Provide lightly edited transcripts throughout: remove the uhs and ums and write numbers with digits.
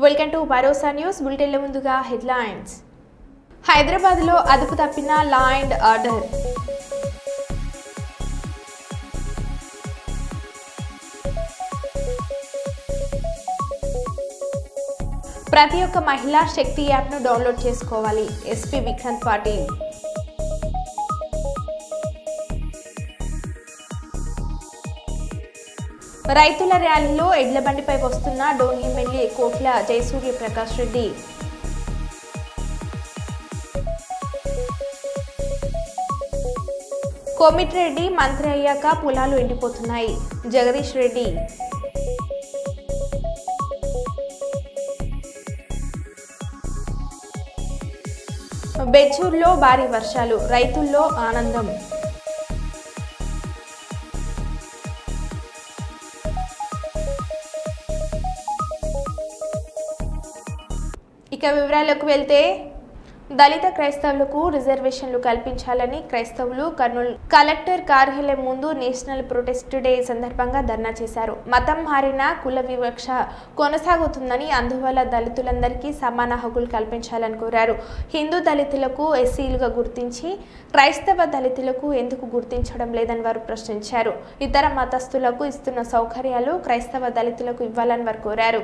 Welcome to Bharosa news bulletin లో ముందుగా headlines. Hyderabad లో అదుపు తప్పిన లా అండ్ ఆర్డర్. ప్రతి ఒక్క మహిళా శక్తి యాప్ ను డౌన్లోడ్ చేసుకోవాలి. ఎస్పీ విక్రాంత్ పాటిల్. రైతుల ర్యాలీలో ఎడ్ల బండిపై వస్తున్న డోన్ ఎమ్మెల్యే కోట్ల జయసూర్య ప్రకాష్ రెడ్డి. కోమిటిరెడ్డి మంత్రి అయ్యాక పొలాలు ఎండిపోతున్నాయి. జగదీష్ రెడ్డి. బెజ్జూర్లో భారీ వర్షాలు, రైతుల్లో ఆనందం. ఇక వివరాలకు వెళ్తే, దళిత క్రైస్తవులకు రిజర్వేషన్లు కల్పించాలని క్రైస్తవులు కర్నూలు కలెక్టర్ కార్యాలయం ముందు నేషనల్ ప్రొటెస్ట్ డే సందర్భంగా ధర్నా చేశారు. మతం మారిన కుల వివక్ష కొనసాగుతుందని, అందువల్ల దళితులందరికీ సమాన హక్కులు కల్పించాలని కోరారు. హిందూ దళితులకు ఎస్సీలుగా గుర్తించి క్రైస్తవ దళితులకు ఎందుకు గుర్తించడం లేదని వారు ప్రశ్నించారు. ఇతర మతస్థులకు ఇస్తున్న సౌకర్యాలు క్రైస్తవ దళితులకు ఇవ్వాలని వారు కోరారు.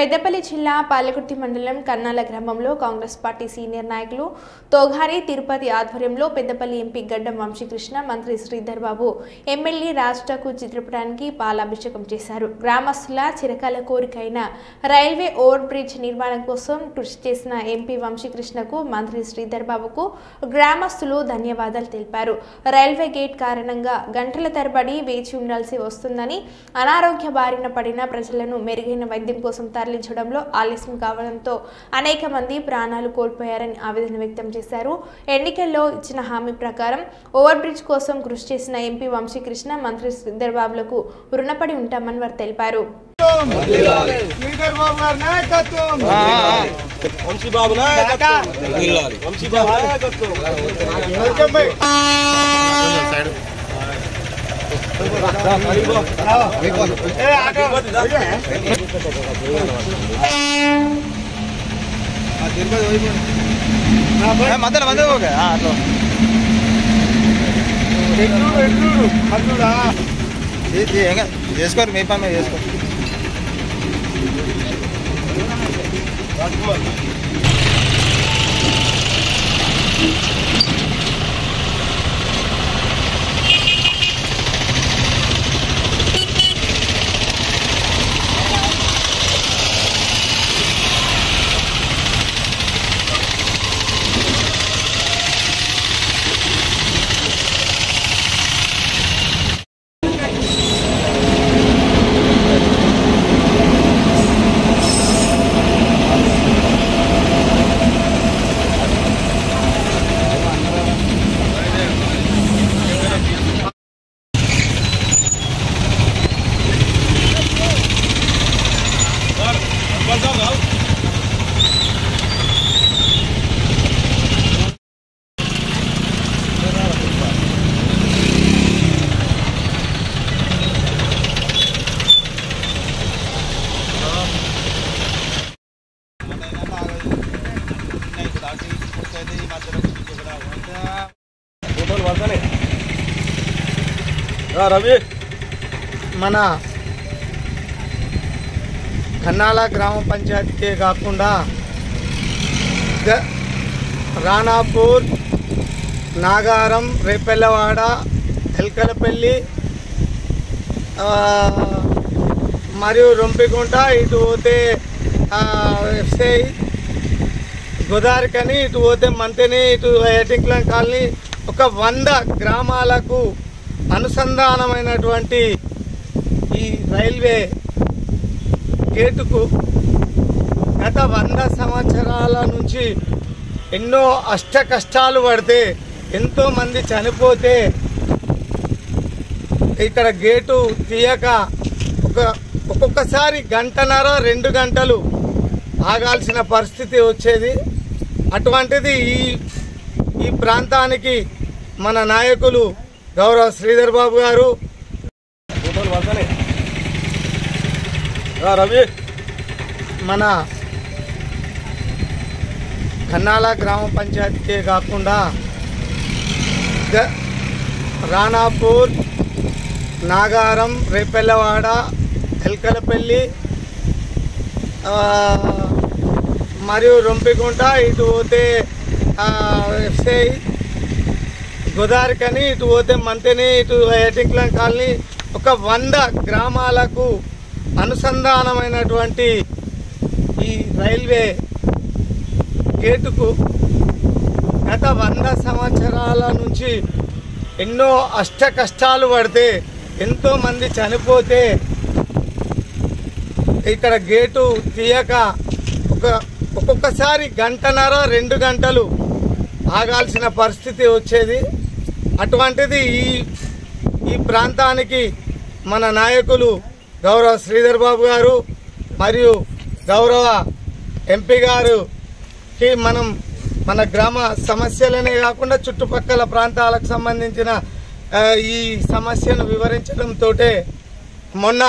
పెద్దపల్లి జిల్లా పాలకుర్తి మండలం కన్నాల గ్రామంలో కాంగ్రెస్ పార్టీ సీనియర్ నాయకులు తోఘారి తిరుపతి ఆధ్వర్యంలో పెద్దపల్లి ఎంపీ గడ్డం వంశీకృష్ణ, మంత్రి శ్రీధర్ బాబు, ఎమ్మెల్యే రాజ్ ఠాకూర్ చిత్రపటానికి పాలాభిషేకం చేశారు. గ్రామస్తుల చిరకాల కోరికైన రైల్వే ఓవర్ బ్రిడ్జ్ నిర్మాణం కోసం కృషి చేసిన ఎంపీ వంశీకృష్ణకు, మంత్రి శ్రీధర్ బాబుకు గ్రామస్తులు ధన్యవాదాలు తెలిపారు. రైల్వే గేట్ కారణంగా గంటల తరబడి వేచి ఉండాల్సి వస్తుందని, అనారోగ్య బారిన పడిన ప్రజలను మెరుగైన వైద్యం కోసం తరలించడంలో ఆలస్యం కావడంతో అనేక మంది ప్రాణాలు కోల్పోయారని ఆవేదన వ్యక్తం చేశారు. ఎన్నికల్లో ఇచ్చిన హామీ ప్రకారం ఓవర్ బ్రిడ్జ్ కోసం కృషి చేసిన ఎంపీ వంశీకృష్ణ, మంత్రి శ్రీధర్ బాబులకు రుణపడి ఉంటామని వారు తెలిపారు. చేసుకోరు, మీ పని చేసుకో. రవి మన కన్నాల గ్రామ పంచాయతీకే కాకుండా రాణాపూర్, నాగారం, రేపెల్లవాడ, ఎల్కలపల్లి మరియు రొంపిగుంట, ఇటు పోతే ఎఫ్సై గోదావరికని, ఇటు పోతే మంతెని, ఇటు ఎటింక్లం కాలనీ, ఒక 100 గ్రామాలకు అనుసంధానమైనటువంటి ఈ రైల్వే గేటుకు గత 100 సంవత్సరాల నుంచి ఎన్నో అష్ట కష్టాలు పడితే ఎంతోమంది చనిపోతే ఇక్కడ గేటు తీయక ఒక్కొక్కసారి 1.5-2 గంటలు ఆగాల్సిన పరిస్థితి వచ్చేది. అటువంటిది ఈ ప్రాంతానికి మన నాయకులు గౌరవ శ్రీధర్ బాబు గారు రవి మన కన్నాల గ్రామ పంచాయతీకే కాకుండా రాణాపూర్, నాగారం, రేపెల్లవాడ, ఎల్కలపల్లి మరియు రొంపిగుంట, ఇటు పోతే ఎఫ్సై గోదావరికని, ఇటు పోతే మంతెని, ఇటు ఎటింక్లం కాలనీ, ఒక 100 గ్రామాలకు అనుసంధానమైనటువంటి ఈ రైల్వే గేటుకు గత 100 సంవత్సరాల నుంచి ఎన్నో అష్ట కష్టాలు పడితే ఎంతోమంది చనిపోతే ఇక్కడ గేటు తీయక ఒక్కొక్కసారి 1.5-2 గంటలు ఆగాల్సిన పరిస్థితి వచ్చేది. అటువంటిది ఈ ప్రాంతానికి మన నాయకులు గౌరవ శ్రీధర్ బాబు గారు మరియు గౌరవ ఎంపీ గారుకి మన గ్రామ సమస్యలనే కాకుండా చుట్టుపక్కల ప్రాంతాలకు సంబంధించిన ఈ సమస్యను వివరించడంతో మొన్న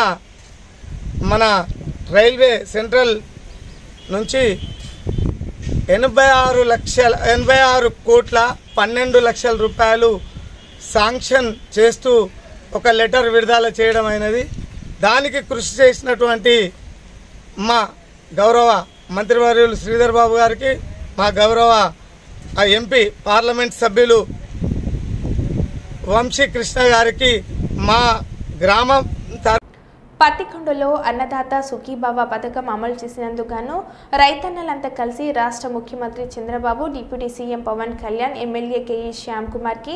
మన రైల్వే సెంట్రల్ నుంచి 86 కోట్ల 12 లక్షల రూపాయలు శాంక్షన్ చేస్తూ ఒక లెటర్ విడుదల చేయడం అయినది. దానికి కృషి చేసినటువంటి మా గౌరవ మంత్రివర్యులు శ్రీధర్ బాబు గారికి, మా గౌరవ ఎంపీ పార్లమెంట్ సభ్యులు వంశీకృష్ణ గారికి మా గ్రామం పత్తికొండలో అన్నదాత సుఖీభావ పథకం అమలు చేసినందుకు గాను రైతన్నలంతా కలిసి రాష్ట్ర ముఖ్యమంత్రి Chandrababu, deputy CM Pawan Kalyan, MLA KE Shyam Kumar కి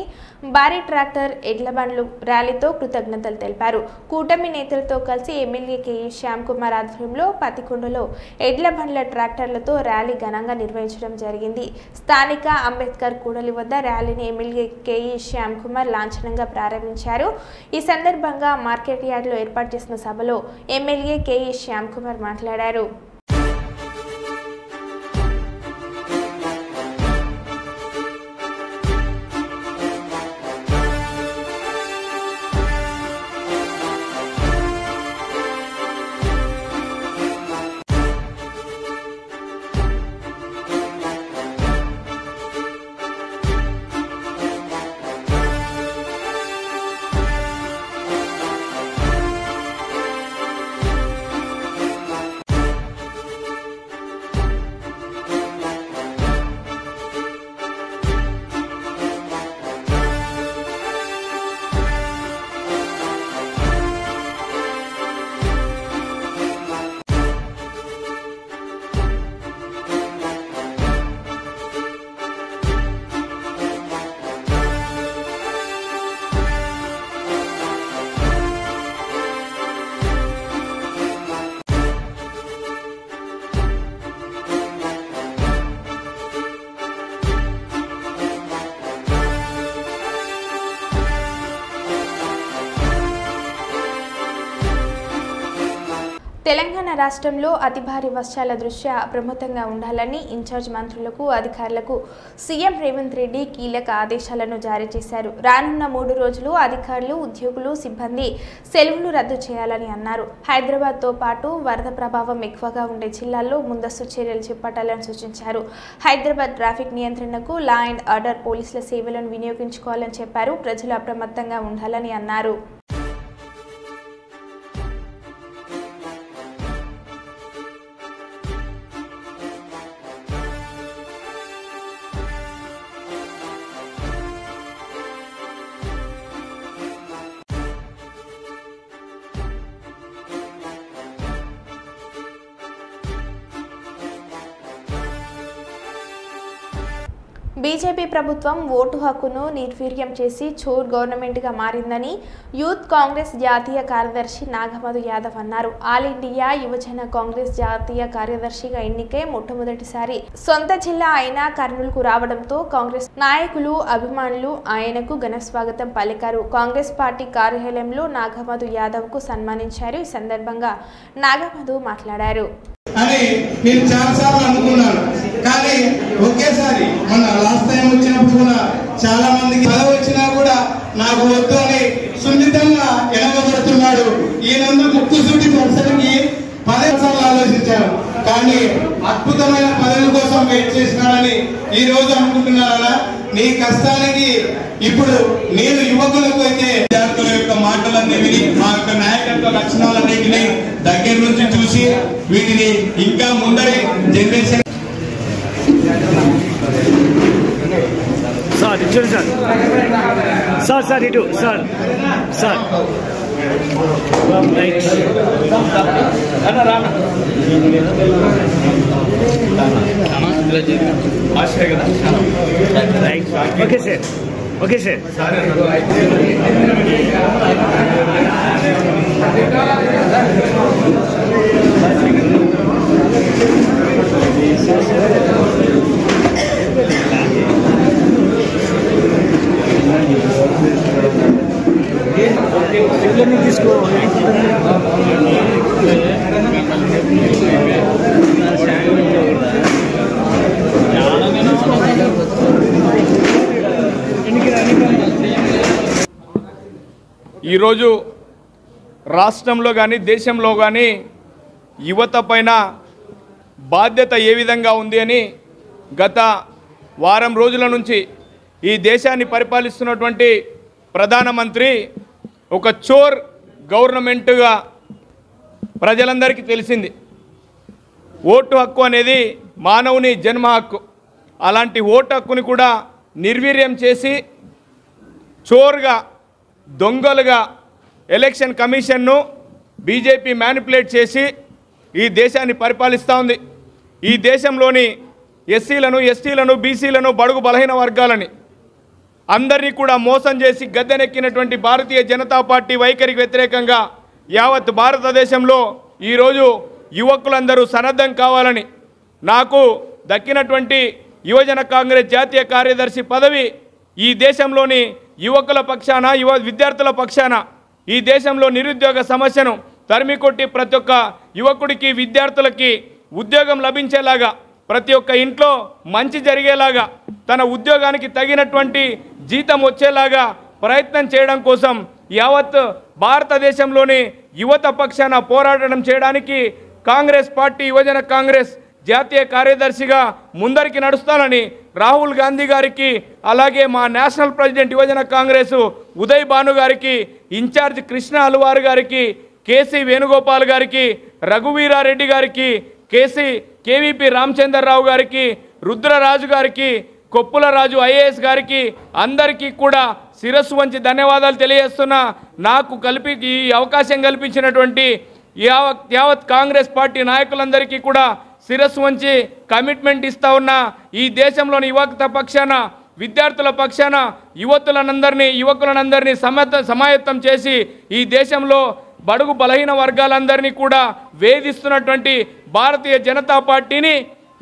భారీ ట్రాక్టర్ ఎడ్ల బండ్లు ర్యాలీతో కృతజ్ఞతలు తెలిపారు. కూటమి నేతలతో కలిసి ఎమ్మెల్యే కేఈ శ్యామ్ కుమార్ ఆధ్వర్యంలో పత్తికొండలో ఎడ్ల బండ్ల ట్రాక్టర్లతో ర్యాలీ ఘనంగా నిర్వహించడం జరిగింది. స్థానిక అంబేద్కర్ కూడలి వద్ద ర్యాలీని ఎమ్మెల్యే కేఈ శ్యామ్ కుమార్ లాంఛనంగా ప్రారంభించారు. ఈ సందర్భంగా మార్కెట్ యార్డ్లో ఏర్పాటు చేసిన సభలో ఎమ్మెల్యే కేఈ శ్యామ్ కుమార్ మాట్లాడారు. తెలంగాణ రాష్ట్రంలో అతి భారీ వర్షాల దృష్ట్యా అప్రమత్తంగా ఉండాలని ఇన్ఛార్జ్ మంత్రులకు, అధికారులకు సీఎం రేవంత్ రెడ్డి కీలక ఆదేశాలను జారీ చేశారు. రానున్న 3 రోజులు అధికారులు, ఉద్యోగులు, సిబ్బంది సెలవులు రద్దు చేయాలని అన్నారు. హైదరాబాద్తో పాటు వరద ప్రభావం ఎక్కువగా ఉండే జిల్లాల్లో ముందస్తు చర్యలు చేపట్టాలని సూచించారు. హైదరాబాద్ ట్రాఫిక్ నియంత్రణకు లా అండ్ ఆర్డర్ పోలీసుల సేవలను వినియోగించుకోవాలని చెప్పారు. ప్రజలు అప్రమత్తంగా ఉండాలని అన్నారు. బీజేపీ ప్రభుత్వం ఓటు హక్కును నిర్వీర్యం చేసి చోర్ గవర్నమెంట్గా మారిందని యూత్ కాంగ్రెస్ జాతీయ కార్యదర్శి నాగమధు యాదవ్ అన్నారు. ఆల్ ఇండియా యువజన కాంగ్రెస్ జాతీయ కార్యదర్శిగా ఎన్నికై మొట్టమొదటిసారి సొంత జిల్లా అయిన కర్నూలుకు రావడంతో కాంగ్రెస్ నాయకులు అభిమానులు ఆయనకు ఘన స్వాగతం పలికారు. కాంగ్రెస్ పార్టీ కార్యాలయంలో నాగమధు యాదవ్ కు సన్మానించారు. ఈ సందర్భంగా నాగమధు మాట్లాడారు. అని నేను చాలాసార్లు అనుకున్నాను, కానీ ఒకేసారి మన లాస్ట్ టైం వచ్చినప్పుడు కూడా చాలా మందికి పదవి వచ్చినా కూడా నాకు వద్దు అని సున్నితంగా ఎనగబడుతున్నాడు. ఈయనందుకు కుసూటి పర్సన్కి 10 సార్లు ఆలోచించాను, కానీ అద్భుతమైన పదవి కోసం వెయిట్ చేసినాడని ఈ రోజు అనుకుంటున్నారా? నీ కష్టానికి ఇప్పుడు నేను యువకులకు అయితే విద్యార్థుల యొక్క మాటలన్నీ విని మా యొక్క నాయకత్వ లక్షణాలన్నింటినీ దగ్గర నుంచి చూసి వీటిని ఇంకా ముందరి జనరేషన్ సార్ ఇచ్చారు సార్ ఇటు sir right right okay sir తీసుకో. ఈరోజు రాష్ట్రంలో కానీ దేశంలో కానీ యువత పైన బాధ్యత ఏ విధంగా ఉంది అని గత వారం రోజుల నుంచి ఈ దేశాన్ని పరిపాలిస్తున్నటువంటి ప్రధానమంత్రి ఒక చోర్ గవర్నమెంట్గా ప్రజలందరికీ తెలిసింది. ఓటు హక్కు అనేది మానవుని జన్మ హక్కు. అలాంటి ఓటు హక్కుని కూడా నిర్వీర్యం చేసి చోర్గా దొంగలుగా ఎలక్షన్ కమిషన్ను బీజేపీ మ్యానిపులేట్ చేసి ఈ దేశాన్ని పరిపాలిస్తూ ఉంది. ఈ దేశంలోని ఎస్సీలను, ఎస్టీలను, బీసీలను, బడుగు బలహీన వర్గాలని అందరినీ కూడా మోసం చేసి గద్దెనెక్కినటువంటి భారతీయ జనతా పార్టీ వైఖరికి వ్యతిరేకంగా యావత్ భారతదేశంలో ఈరోజు యువకులందరూ సన్నద్ధం కావాలని నాకు దక్కినటువంటి యువజన కాంగ్రెస్ జాతీయ కార్యదర్శి పదవి ఈ దేశంలోని యువకుల పక్షాన, విద్యార్థుల పక్షాన ఈ దేశంలో నిరుద్యోగ సమస్యను తరిమికొట్టి ప్రతి ఒక్క యువకుడికి, విద్యార్థులకి ఉద్యోగం లభించేలాగా, ప్రతి ఒక్క ఇంట్లో మంచి జరిగేలాగా, తన ఉద్యోగానికి తగినటువంటి జీతం వచ్చేలాగా ప్రయత్నం చేయడం కోసం యావత్ భారతదేశంలోని యువత పక్షాన పోరాటం చేయడానికి కాంగ్రెస్ పార్టీ యువజన కాంగ్రెస్ జాతీయ కార్యదర్శిగా ముందరికి నడుస్తానని రాహుల్ గాంధీ గారికి, అలాగే మా నేషనల్ ప్రెసిడెంట్ యువజన కాంగ్రెస్ ఉదయ్ భాను గారికి, ఇన్ఛార్జ్ కృష్ణ అల్వార్ గారికి, కేసీ వేణుగోపాల్ గారికి, రఘువీరారెడ్డి గారికి, కేవీపీ రామచంద్రరావు గారికి, రుద్రరాజు గారికి, కొప్పులరాజు ఐఏఎస్ గారికి అందరికీ కూడా శిరస్సు వంచి ధన్యవాదాలు తెలియజేస్తున్నా. నాకు ఈ అవకాశం కల్పించినటువంటి యావత్ కాంగ్రెస్ పార్టీ నాయకులందరికీ కూడా శిరస్సు వంచి కమిట్మెంట్ ఇస్తా ఉన్నా. ఈ దేశంలోని యువత పక్షాన, విద్యార్థుల పక్షాన యువకులందరినీ సమాయత్తం చేసి ఈ దేశంలో బడుగు బలహీన వర్గాలందరినీ కూడా వేధిస్తున్నటువంటి భారతీయ జనతా పార్టీని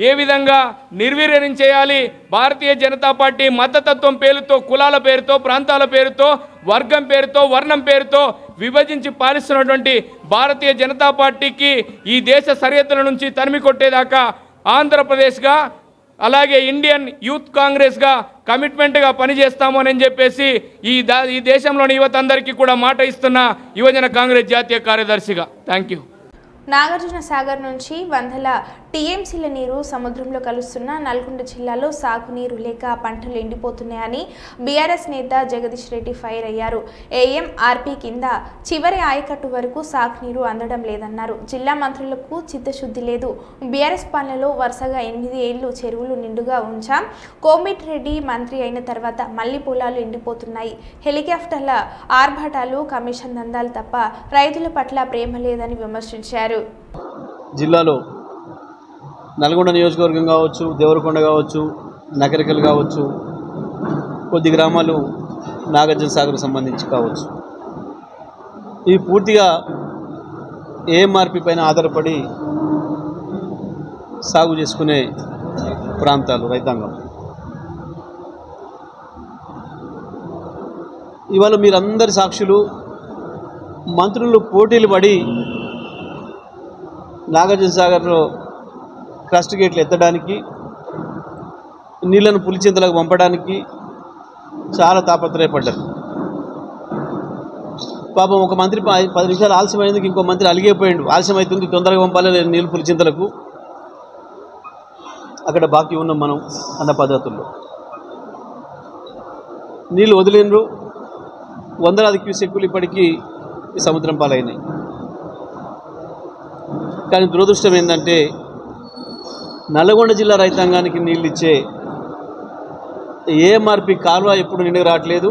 ఏ విధంగా నిర్వీర్యం చేయాలి, భారతీయ జనతా పార్టీ మతతత్వం పేరుతో, కులాల పేరుతో, ప్రాంతాల పేరుతో, వర్గం పేరుతో, వర్ణం పేరుతో విభజించి పాలిస్తున్నటువంటి భారతీయ జనతా పార్టీకి ఈ దేశ సరిహద్దుల నుంచి తరిమి కొట్టేదాకా ఆంధ్రప్రదేశ్గా, అలాగే ఇండియన్ యూత్ కాంగ్రెస్గా కమిట్మెంట్గా పనిచేస్తాము అని చెప్పేసి ఈ దేశంలోని యువత అందరికీ కూడా మాట ఇస్తున్న యువజన కాంగ్రెస్ జాతీయ కార్యదర్శిగా. Thank you. నాగార్జున సాగర్ నుంచి వందల టీఎంసీల నీరు సముద్రంలో కలుస్తున్న నల్గొండ జిల్లాలో సాగునీరు లేక పంటలు ఎండిపోతున్నాయని బీఆర్ఎస్ నేత జగదీష్ రెడ్డి ఫైర్ అయ్యారు. ఏఎంఆర్పీ కింద చివరి ఆయకట్టు వరకు సాగునీరు అందడం లేదన్నారు. జిల్లా మంత్రులకు చిత్తశుద్ధి లేదు. బీఆర్ఎస్ పాలనలో వరుసగా 8 ఏళ్లు చెరువులు నిండుగా ఉంచాం. కోమిటిరెడ్డి మంత్రి అయిన తర్వాత మళ్లీ పొలాలు ఎండిపోతున్నాయి. హెలికాప్టర్ల ఆర్భాటాలు, కమిషన్ దందాలు తప్ప రైతుల పట్ల ప్రేమ లేదని విమర్శించారు. జిల్లాలో నల్గొండ నియోజకవర్గం కావచ్చు, దేవరకొండ కావచ్చు, నగరికలు కావచ్చు, కొద్ది గ్రామాలు నాగార్జున సాగర్ సంబంధించి కావచ్చు. ఇవి పూర్తిగా ఏఎంఆర్పి పైన ఆధారపడి సాగు చేసుకునే ప్రాంతాలు రైతాంగం. ఇవాళ మీరందరి సాక్షులు. మంత్రులు పోటీలు పడి నాగార్జున సాగర్లో క్రస్ట్ గేట్లు ఎత్తడానికి, నీళ్లను పులిచింతలకు పంపడానికి చాలా తాపత్రయపడ్డారు. పాపం ఒక మంత్రి 10 నిమిషాలు ఆలస్యమైనందుకు ఇంకో మంత్రి అలిగిపోయాడు. ఆలస్యం అవుతుంది, తొందరగా పంపాలి నీళ్ళు పులిచింతలకు, అక్కడ బాకీ ఉన్నాం మనం అన్న పద్ధతుల్లో నీళ్ళు వదిలినరు. వందలాది క్యూసెక్కులు ఇప్పటికీ ఈ సముద్రం పాలైనాయి. కానీ దురదృష్టం ఏంటంటే నల్గొండ జిల్లా రైతాంగానికి నీళ్ళు ఇచ్చే ఏఎంఆర్పి కాలువ ఎప్పుడు నిండుగా రావట్లేదు.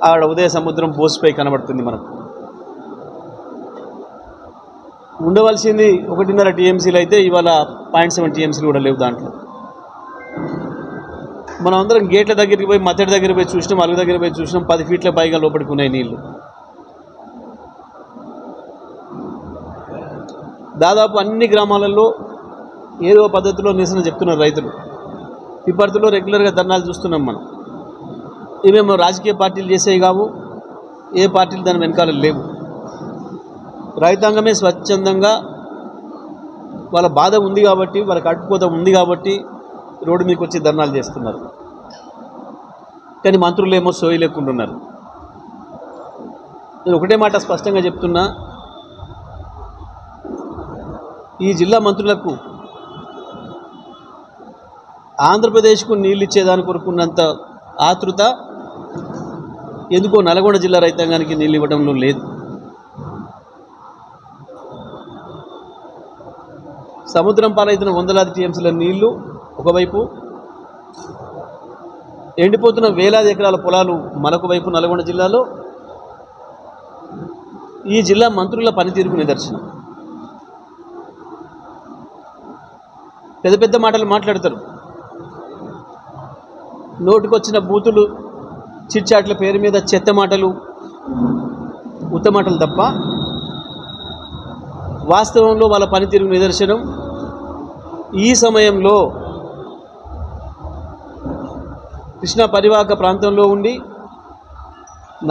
ఆడ ఉదయ సముద్రం బోసిపై కనబడుతుంది. మనకు ఉండవలసింది 1.5 టీఎంసీలు అయితే ఇవాళ 0.7 టీఎంసీలు కూడా లేవు దాంట్లో. మనం అందరం గేట్ల దగ్గరికి పోయి, మత్తడి దగ్గర పోయి చూసినాం, అలుగు దగ్గర పోయి చూసినాం, 10 ఫీట్ల పైగా లోపలికి ఉన్నాయి నీళ్లు. దాదాపు అన్ని గ్రామాలలో ఏదో పద్ధతిలో నిరసన చెప్తున్నారు రైతులు. విపత్తులో రెగ్యులర్గా ధర్నాలు చూస్తున్నాం మనం. ఇవేమో రాజకీయ పార్టీలు చేసేవి కావు, ఏ పార్టీలు దాని వెనకాల లేవు. రైతాంగమే స్వచ్ఛందంగా వాళ్ళ బాధ ఉంది కాబట్టి, వాళ్ళ కట్టుకోత ఉంది కాబట్టి రోడ్డు మీదకి వచ్చి ధర్నాలు చేస్తున్నారు. కానీ మంత్రులు ఏమో సోయి లేకుంటున్నారు. నేను ఒకటే మాట స్పష్టంగా చెప్తున్నా, ఈ జిల్లా మంత్రులకు ఆంధ్రప్రదేశ్కు నీళ్ళు ఇచ్చేదాని కొరకున్నంత ఆతృత ఎందుకో నల్గొండ జిల్లా రైతాంగానికి నీళ్ళు ఇవ్వడంలో లేదు. సముద్రం పాలైతున్న వందలాది టీఎంసీల నీళ్లు ఒకవైపు, ఎండిపోతున్న వేలాది ఎకరాల పొలాలు మరొక వైపు నల్గొండ జిల్లాలో ఈ జిల్లా మంత్రుల పనితీరుకు నిదర్శనం. పెద్ద పెద్ద మాటలు మాట్లాడతారు, నోటికొచ్చిన బూతులు, చిట్చాట్ల పేరు మీద చెత్త మాటలు, ఉత్త మాటలు తప్ప వాస్తవంలో వాళ్ళ పనితీరుకు నిదర్శనం. ఈ సమయంలో కృష్ణా పరివాహక ప్రాంతంలో ఉండి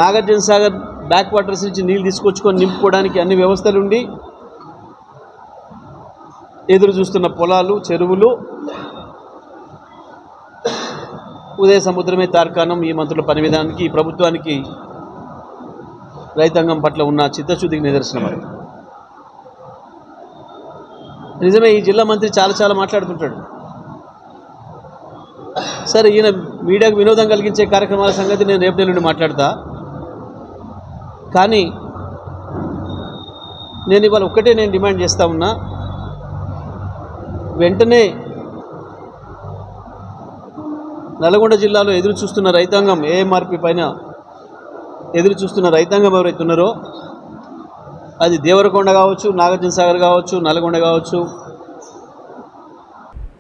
నాగార్జున సాగర్ బ్యాక్ వాటర్స్ నుంచి నీళ్ళు తీసుకొచ్చుకొని నింపుకోవడానికి అన్ని వ్యవస్థలుండి ఎదురు చూస్తున్న పొలాలు, చెరువులు, ఉదయ సముద్రమే తార్కాణం ఈ మంత్రుల పని విధానానికి, ఈ ప్రభుత్వానికి రైతాంగం పట్ల ఉన్న చిత్తశుద్ధికి నిదర్శనం. అది నిజమే. ఈ జిల్లా మంత్రి చాలా మాట్లాడుతుంటాడు. సరే, ఈయన మీడియాకు వినోదం కలిగించే కార్యక్రమాల సంగతి నేను రేపటి నుండి మాట్లాడతా. కానీ నేను ఇవాళ ఒక్కటే డిమాండ్ చేస్తూ ఉన్నా, వెంటనే నల్గొండ జిల్లాలో ఎదురు చూస్తున్న రైతాంగం, ఏఎంఆర్పి పైన ఎదురు చూస్తున్న రైతాంగం ఎవరైతే ఉన్నారో, అది దేవరకొండ కావచ్చు, నాగార్జున సాగర్ కావచ్చు, నల్గొండ కావచ్చు.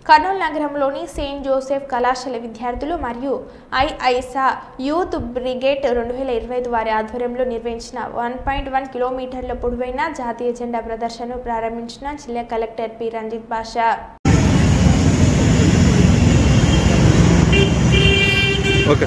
కర్నూలు నగరంలోని సెయింట్ జోసెఫ్ కళాశాల విద్యార్థులు మరియు ఐఐసా యూత్ బ్రిగేడ్ 2025 వారి ఆధ్వర్యంలో నిర్వహించిన 1.1 కిలోమీటర్ల పొడవైన జాతీయ జెండా ప్రదర్శనను ప్రారంభించిన జిల్లా కలెక్టర్ పి రంజిత్ బాషా. ఓకే.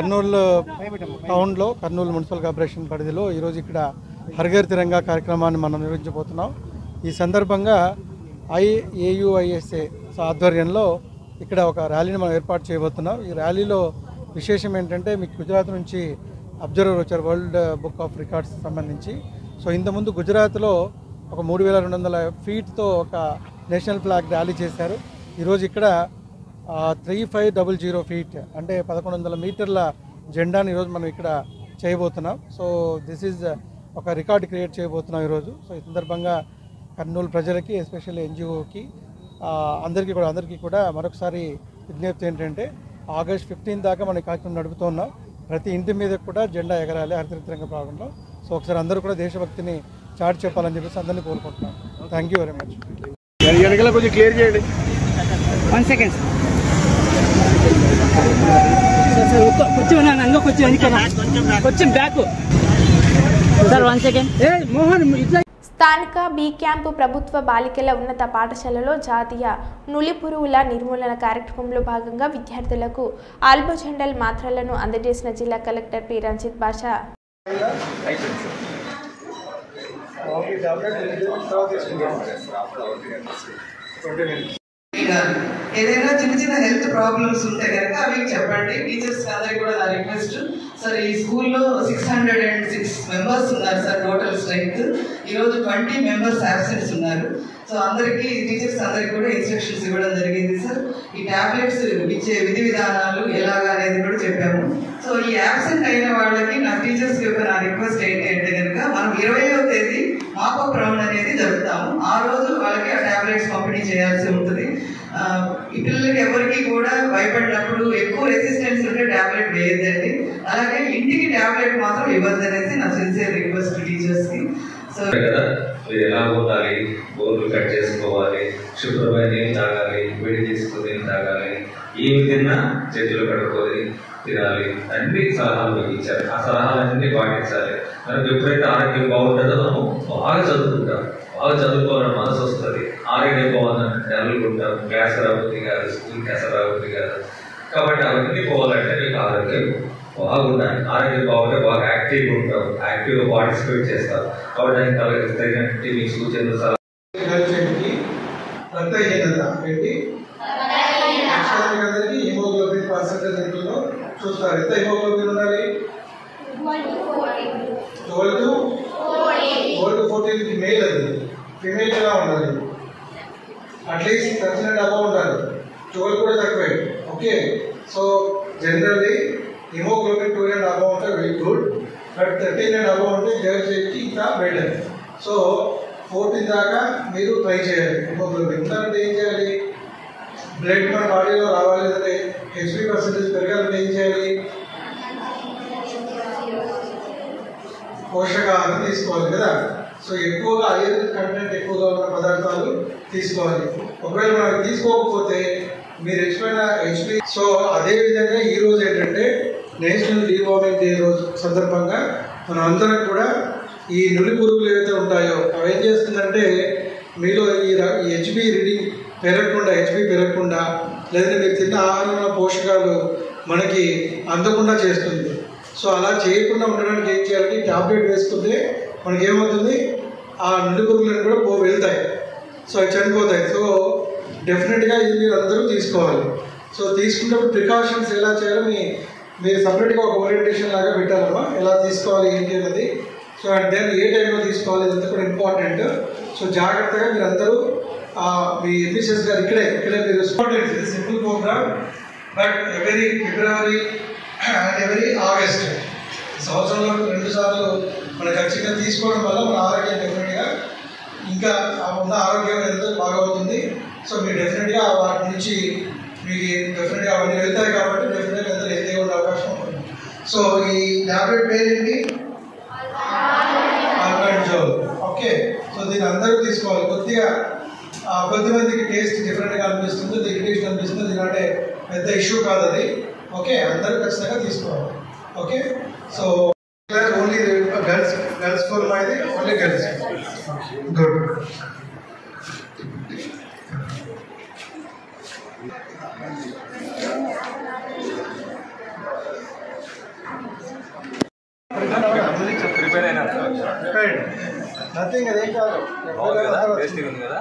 కర్నూలు టౌన్లో కర్నూలు మున్సిపల్ కార్పొరేషన్ పరిధిలో ఈరోజు ఇక్కడ హర్ఘర్ తిరంగా కార్యక్రమాన్ని మనం నిర్వహించబోతున్నాం. ఈ సందర్భంగా IAUISA ఆధ్వర్యంలో ఇక్కడ ఒక ర్యాలీని మనం ఏర్పాటు చేయబోతున్నాం. ఈ ర్యాలీలో విశేషం ఏంటంటే మీకు గుజరాత్ నుంచి అబ్జర్వర్ వచ్చారు, వరల్డ్ బుక్ ఆఫ్ రికార్డ్స్ సంబంధించి. సో ఇంతకుముందు గుజరాత్లో ఒక 3200 ఫీట్తో ఒక నేషనల్ ఫ్లాగ్ ర్యాలీ చేశారు. ఈరోజు ఇక్కడ 3500 ఫీట్ అంటే 1100 మీటర్ల జెండాని ఈరోజు మనం ఇక్కడ చేయబోతున్నాం. సో దిస్ ఈజ్ ఒక రికార్డ్ క్రియేట్ చేయబోతున్నాం ఈరోజు. సో ఈ సందర్భంగా కర్నూలు ప్రజలకి, ఎస్పెషల్లీ NGOకి అందరికీ కూడా మరొకసారి విజ్ఞప్తి ఏంటంటే ఆగస్ట్ 15 దాకా మనం ఈ కార్యక్రమం నడుపుతూ ఉన్నాం. ప్రతి ఇంటి మీద కూడా జెండా ఎగరాలి హరిత తిరంగా ప్రాంగణంలో. సో ఒకసారి అందరూ కూడా దేశభక్తిని చాటి చెప్పాలని చెప్పేసి అందరినీ కోరుకుంటున్నాం. Thank you very much. వెనకాల కొంచెం క్లియర్ చేయండి. 1 సెకండ్ కొంచెం బ్యాక్ సార్. 1 సెకండ్. మోహన్ స్థానిక బి క్యాంపు ప్రభుత్వ బాలికల ఉన్నత పాఠశాలలో జాతీయ నులిపురుగుల నిర్మూలన కార్యక్రమంలో భాగంగా విద్యార్థులకు ఆల్బోజెండల్ మాత్రలను అందజేసిన జిల్లా కలెక్టర్ పి రంజిత్ బాషా. ఏదైనా చిన్న చిన్న హెల్త్ ప్రాబ్లమ్స్ ఉంటే కనుక అవి చెప్పండి. టీచర్స్ అందరికి కూడా నా రిక్వెస్ట్. సార్ ఈ స్కూల్లో 606 మెంబర్స్ ఉన్నారు సార్ టోటల్ స్ట్రెంగ్త్. ఈరోజు 20 మెంబర్స్ యాబ్సెంట్స్ ఉన్నారు. సో అందరికీ టీచర్స్ అందరికి కూడా ఇన్స్ట్రక్షన్స్ ఇవ్వడం జరిగింది సార్. ఈ టాబ్లెట్స్ ఇచ్చే విధి విధానాలు ఎలాగా అనేది కూడా చెప్పాము. సో ఈ యాబ్సెంట్ అయిన వాళ్ళకి నా టీచర్స్ యొక్క నా రిక్వెస్ట్ ఏంటి అంటే కనుక మనం 20వ తేదీ మాపప్ రౌండ్ అనేది జరుపుతాము. ఆ రోజు వాళ్ళకి ఆ టాబ్లెట్స్ పంపిణీ చేయాల్సి ఉంటుంది. ఈ పిల్లలకి ఎవరికి కూడా భయపడినప్పుడు ఎక్కువ రెసిస్టెన్స్ ఉంటే టాబ్లెట్ వేయద్దండి. అలాగే ఇంటికి టాబ్లెట్ మాత్రం ఇవ్వద్దు అనేది నా సిన్సియర్ రిక్వెస్ట్ టీచర్స్ కి. సో మీరు ఎలా ఉండాలి, బోర్లు కట్ చేసుకోవాలి, శుభ్రమైన నీళ్ళు తాగాలి, వేడి తీసుకుని నీళ్ళు తాగాలి, ఏమి తిన్నా చేతులు కడుక్కొని తినాలి, అన్ని సలహాలు ఇచ్చారు. ఆ సలహాలన్నీ పాటించాలి. మనకు ఎప్పుడైతే ఆరోగ్యం బాగుంటుందో మనం బాగా చదువుకుంటాం, బాగా చదువుకోవాలని మనసు వస్తుంది. ఆరోగ్యం బాగుందని చదువుకుంటాం, క్లాస్ రాబోతుంది కాదు, స్కూల్ క్లాస్ రాబోతుంది కాదు. కాబట్టి అవన్నీ పోవాలంటే మీకు ఆరోగ్యం బాగుండాలి. ఆరోగ్యం బాగుంటే బాగా యాక్టివ్గా ఉంటాం, యాక్టివ్గా పార్టిసిపేట్ చేస్తాం. కాబట్టి దానికి తగినట్టు మీకు సూచనలు సలహా హిమోగ్లోబిన్ పర్సెంటేజ్ ఎంతో చూస్తారు. ఎంత హిమోగ్లోబిన్ ఉండాలి? 12 to 14 మేల్, అది ఫిమేల్ ఎలా ఉండాలి? అట్లీస్ట్ 13 అబౌవ్ ఉండాలి. 12 కూడా తక్కువే. Okay. So generally haemoglobin 2 and above ఉంటే very good. But 13 and above ఉంటే గర్ల్స్ కి ఇంకా బెటర్. సో 14 దాకా మీరు ట్రై చేయాలి. హిమోగ్లోబిన్ ఉండాలంటే ఏం చేయాలి? బ్లడ్ మన బాడీలో రావాలి అంటే HB పర్సెంటేజ్ పెరగాలంటే ఏం చేయాలి? పోషకాహారం తీసుకోవాలి కదా. సో ఎక్కువగా ఐరన్ కంటెంట్ ఎక్కువగా ఉన్న పదార్థాలు తీసుకోవాలి. ఒకవేళ మనం తీసుకోకపోతే మీరు ఎక్స్పైర్ HB. సో అదేవిధంగా ఈరోజు ఏంటంటే నేషనల్ డీవార్మింగ్ డే రోజు సందర్భంగా మనం అందరం కూడా ఈ నులి పురుగులు ఏవైతే ఉంటాయో అవి ఏం చేస్తుందంటే మీలో ఈ HB రీడింగ్ పెరగకుండా లేదంటే మీరు తిన్న ఆహారంలో పోషకాలు మనకి అందకుండా చేస్తుంది. సో అలా చేయకుండా ఉండడానికి ఏం చేయాలంటే టాబ్లెట్ వేసుకుంటే మనకి ఏమవుతుంది, ఆ నులి పురుగులను కూడా వెళ్తాయి. సో అవి చనిపోతాయి. సో డెఫినెట్గా ఇది మీరు అందరూ తీసుకోవాలి. సో తీసుకున్నప్పుడు ప్రికాషన్స్ ఎలా చేయాలో మీరు సపరేట్గా ఒక ఓరియంటేషన్ లాగా పెట్టాలమ్మా, ఎలా తీసుకోవాలి ఏంటి అన్నది. సో అండ్ దెన్ ఏ టైంలో తీసుకోవాలి ఇదంతా కూడా ఇంపార్టెంట్. సో జాగ్రత్తగా మీరు అందరూ మీ ఎఫీషియన్స్ గారు ఇక్కడే మీరు simple program. But every February and every August సంవత్సరంలో 2 సార్లు మనం ఖచ్చితంగా తీసుకోవడం వల్ల మన ఆరోగ్యం డెఫినెట్గా ఇంకా ఉన్న ఆరోగ్యం ఎంతో బాగవుతుంది. సో మీరు డెఫినెట్గా వాటి నుంచి మీకు డెఫినెట్గా అవన్నీ వెళ్తాయి కాబట్టి డెఫినెట్గా ఎంత హెల్తీగా ఉండే అవకాశం ఉంటుంది. సో ఈ టాబ్లెట్ పేరు ఏంటి? ఆల్బెండజోల్. ఓకే. సో దీన్ని అందరూ తీసుకోవాలి. కొద్దిమందికి టేస్ట్ డిఫరెంట్గా అనిపిస్తుంది, ఇరిటేషన్ అనిపిస్తుంది, దీనికంటే పెద్ద ఇష్యూ కాదు అది. ఓకే. అందరూ ఖచ్చితంగా తీసుకోవాలి. Okay. So only girls four మాది ఓన్లీ గర్ల్స్. గుడ్. ప్రిపేర్ అయినా నథింగ్ అదేం కాదు టేస్టింగ్ ఉంది కదా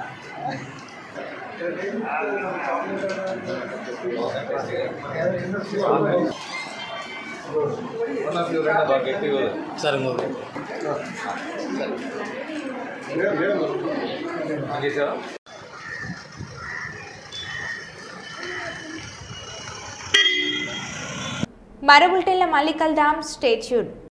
సరే మరో బులెటిన్లో మళ్ళీ కలుద్దాం. Stay tuned.